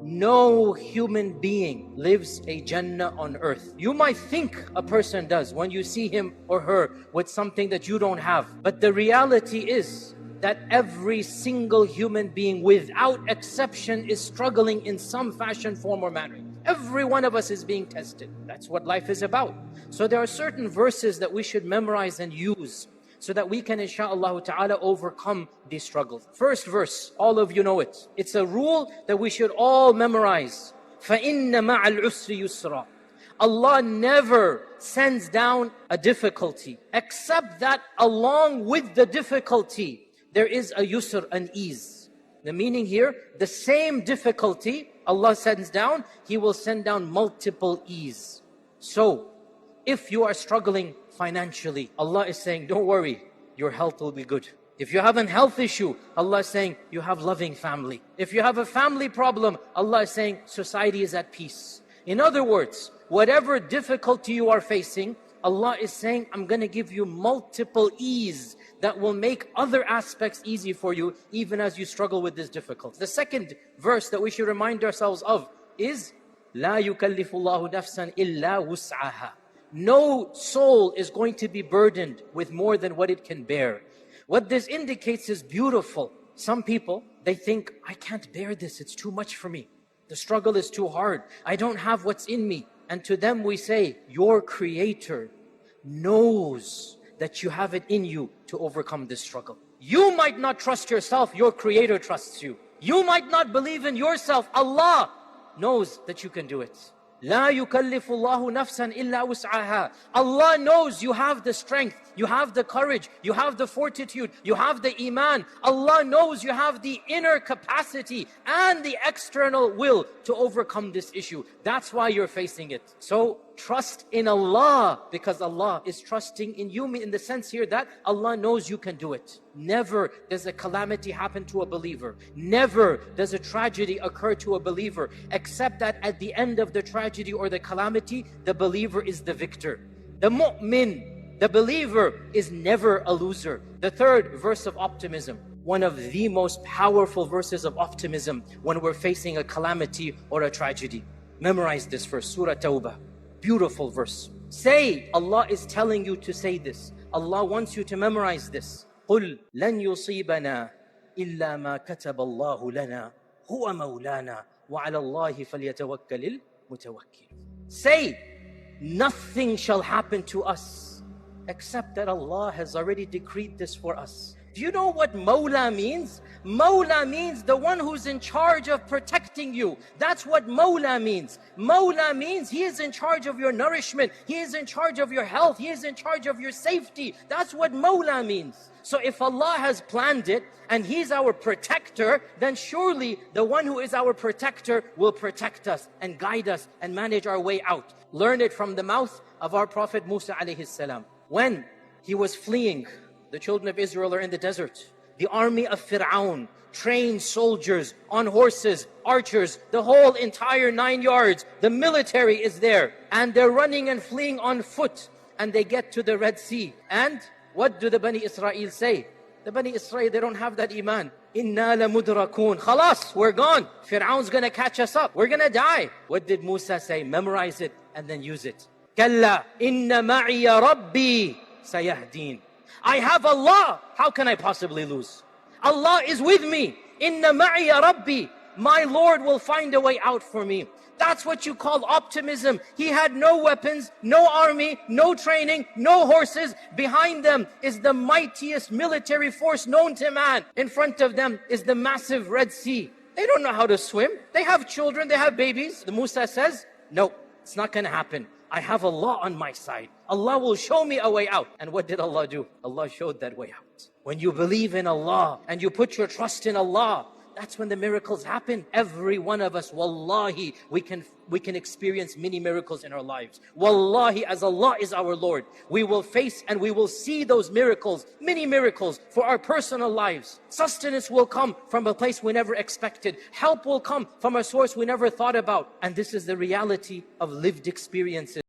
No human being lives a Jannah on earth. You might think a person does when you see him or her with something that you don't have. But the reality is that every single human being without exception is struggling in some fashion, form or manner. Every one of us is being tested. That's what life is about. So there are certain verses that we should memorize and use so that we can inshaAllah ta'ala overcome these struggles. First verse, all of you know it. It's a rule that we should all memorize. فَإِنَّ مَعَ الْعُسْرِ يُسْرًا. Allah never sends down a difficulty, except that along with the difficulty, there is a yusr, an ease. The meaning here, the same difficulty Allah sends down, He will send down multiple ease. So, if you are struggling financially, Allah is saying, don't worry, your health will be good. If you have a health issue, Allah is saying, you have loving family. If you have a family problem, Allah is saying, society is at peace. In other words, whatever difficulty you are facing, Allah is saying, I'm going to give you multiple ease that will make other aspects easy for you, even as you struggle with this difficulty. The second verse that we should remind ourselves of is, لا يكلف الله نفسا إلا وسعها. No soul is going to be burdened with more than what it can bear. What this indicates is beautiful. Some people, they think, I can't bear this, it's too much for me. The struggle is too hard. I don't have what's in me. And to them we say, your Creator knows that you have it in you to overcome this struggle. You might not trust yourself, your Creator trusts you. You might not believe in yourself, Allah knows that you can do it. لا يكلف الله نفسا إلا وسعها. Allah knows you have the strength, you have the courage, you have the fortitude, you have the iman. Allah knows you have the inner capacity and the external will to overcome this issue. That's why you're facing it. So trust in Allah, because Allah is trusting in you, in the sense here that Allah knows you can do it. Never does a calamity happen to a believer. Never does a tragedy occur to a believer, except that at the end of the tragedy or the calamity, the believer is the victor. The mu'min, the believer, is never a loser. The third verse of optimism, one of the most powerful verses of optimism when we're facing a calamity or a tragedy. Memorize this verse, Surah Tawbah. Beautiful verse. Say, Allah is telling you to say this. Allah wants you to memorize this. قُلْ لَنْ يُصِيبَنَا إِلَّا مَا كَتَبَ اللَّهُ لَنَا هُوَ مَوْلَانَا وَعَلَى اللَّهِ فَلْيَتَوَكَّلِ الْمُتَوَكِّلُونَ. Say, nothing shall happen to us except that Allah has already decreed this for us. Do you know what Mawla means? Mawla means the one who's in charge of protecting you. That's what Mawla means. Mawla means He is in charge of your nourishment. He is in charge of your health. He is in charge of your safety. That's what Mawla means. So if Allah has planned it and He's our protector, then surely the one who is our protector will protect us and guide us and manage our way out. Learn it from the mouth of our Prophet Musa alayhi salam. When he was fleeing, the children of Israel are in the desert. The army of Fir'aun, trained soldiers on horses, archers, the whole entire 9 yards. The military is there. And they're running and fleeing on foot. And they get to the Red Sea. And what do the Bani Israel say? The Bani Israel, they don't have that iman. Inna la mudrakun. Khalas, we're gone. Fir'aun's gonna catch us up. We're gonna die. What did Musa say? Memorize it and then use it. Kalla inna ma'iya rabbi sayahdeen. I have Allah. How can I possibly lose? Allah is with me. Inna ma'iya rabbi. My Lord will find a way out for me. That's what you call optimism. He had no weapons, no army, no training, no horses. Behind them is the mightiest military force known to man. In front of them is the massive Red Sea. They don't know how to swim. They have children, they have babies. The Musa says, no, it's not going to happen. I have Allah on my side. Allah will show me a way out. And what did Allah do? Allah showed that way out. When you believe in Allah and you put your trust in Allah, that's when the miracles happen. Every one of us, wallahi, we can experience many miracles in our lives. Wallahi, as Allah is our Lord, we will face and we will see those miracles, many miracles for our personal lives. Sustenance will come from a place we never expected. Help will come from a source we never thought about. And this is the reality of lived experiences.